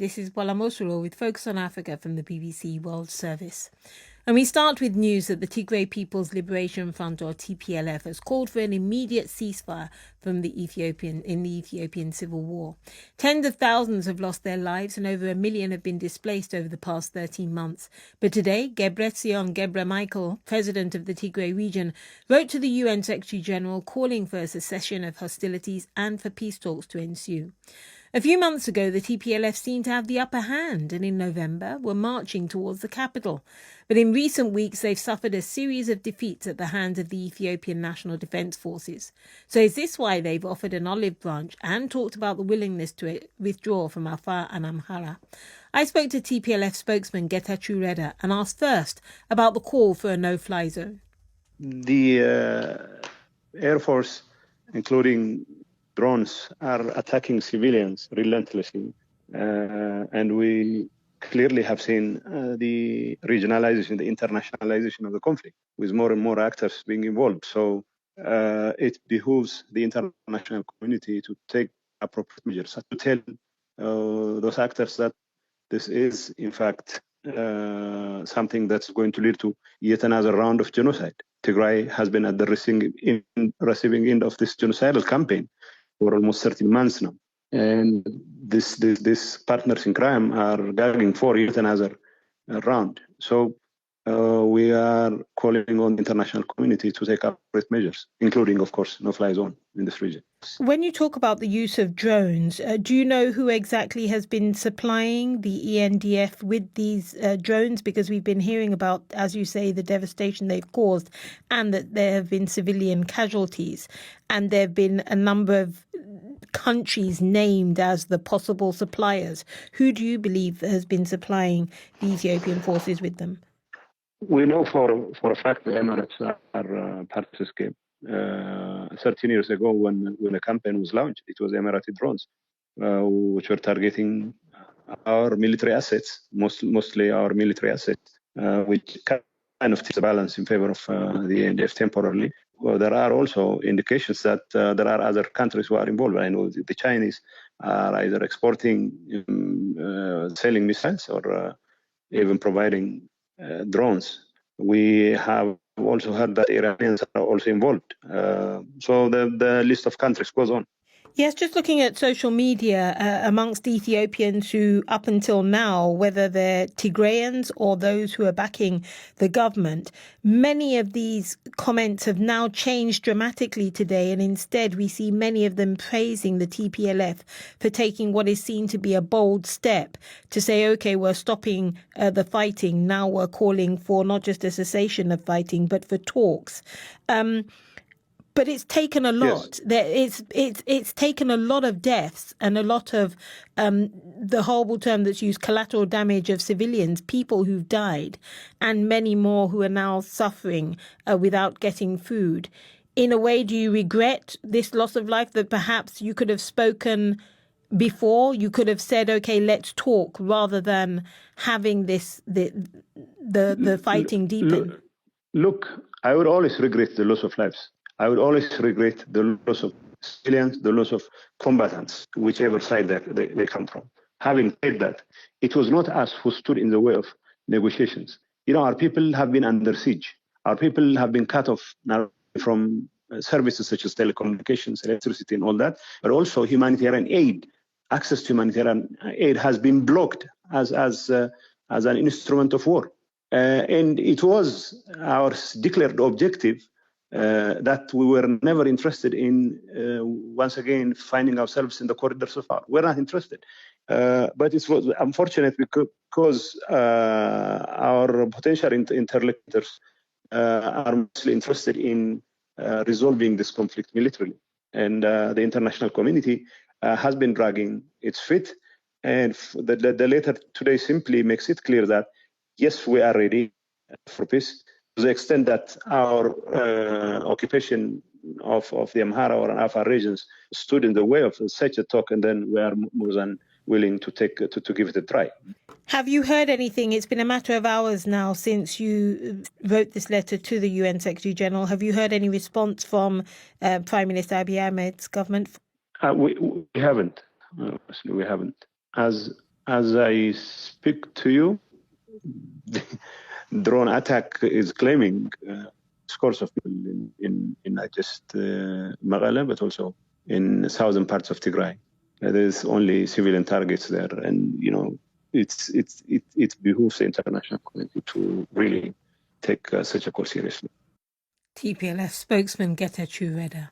This is Bola Mosuro with Focus on Africa from the BBC World Service. And we start with news that the Tigray People's Liberation Front, or TPLF, has called for an immediate ceasefire in the Ethiopian civil war. Tens of thousands have lost their lives and over 1 million have been displaced over the past 13 months. But today, Gebretsion Gebremichael, president of the Tigray region, wrote to the UN Secretary General calling for a cessation of hostilities and for peace talks to ensue. A few months ago, the TPLF seemed to have the upper hand and in November were marching towards the capital. But in recent weeks, they've suffered a series of defeats at the hands of the Ethiopian National Defence Forces. So is this why they've offered an olive branch and talked about the willingness to withdraw from Afar and Amhara? I spoke to TPLF spokesman Getachew Reda and asked first about the call for a no-fly zone. The Air Force, including drones, are attacking civilians relentlessly. And we clearly have seen the regionalization, the internationalization of the conflict, with more and more actors being involved. So it behooves the international community to take appropriate measures, to tell those actors that this is, in fact, something that's going to lead to yet another round of genocide. Tigray has been at the receiving end of this genocidal campaign for almost 13 months now. And these partners in crime are gagging for yet another round. So we are calling on the international community to take appropriate measures, including, of course, no-fly zone in this region. When you talk about the use of drones, do you know who exactly has been supplying the ENDF with these drones? Because we've been hearing about, as you say, the devastation they've caused and that there have been civilian casualties. And there have been a number of countries named as the possible suppliers. Who do you believe has been supplying the Ethiopian forces with them? We know for a fact the Emirates are part of this game. 13 years ago, when a campaign was launched, it was Emirati drones, which were targeting our military assets, mostly our military assets, which kind of tips the balance in favor of the NDF temporarily. Well, there are also indications that there are other countries who are involved. I know the Chinese are either exporting, selling missiles, or even providing drones. We have also heard that Iranians are also involved. So the list of countries goes on. Yes, just looking at social media amongst Ethiopians who, up until now, whether they're Tigrayans or those who are backing the government, many of these comments have now changed dramatically today. And instead, we see many of them praising the TPLF for taking what is seen to be a bold step to say, OK, we're stopping the fighting. Now we're calling for not just a cessation of fighting, but for talks. But it's taken a lot. Yes. It's taken a lot of deaths and a lot of the horrible term that's used, collateral damage of civilians, people who've died, and many more who are now suffering without getting food. In a way, do you regret this loss of life that perhaps you could have spoken before? You could have said, "Okay, let's talk," rather than having the fighting deepen. Look, I would always regret the loss of lives. I would always regret the loss of civilians, the loss of combatants, whichever side they come from. Having said that, it was not us who stood in the way of negotiations. You know, our people have been under siege. Our people have been cut off now from services such as telecommunications, electricity, and all that, but also humanitarian aid. Access to humanitarian aid has been blocked as an instrument of war. And it was our declared objective that we were never interested in, once again, finding ourselves in the corridors of power. We're not interested. But it was unfortunate because our potential interlocutors are mostly interested in resolving this conflict militarily. And the international community has been dragging its feet. And the letter today simply makes it clear that, yes, we are ready for peace, to the extent that our occupation of the Amhara or Afar regions stood in the way of such a talk, and then we are more than willing to give it a try. Have you heard anything? It's been a matter of hours now since you wrote this letter to the UN Secretary General. Have you heard any response from Prime Minister Abiy Ahmed's government? We haven't. We haven't. As As I speak to you, drone attack is claiming scores of people in not just Magala, but also in southern parts of Tigray. There's only civilian targets there, and it behooves the international community to really take such a call seriously. TPLF spokesman Getachew Reda.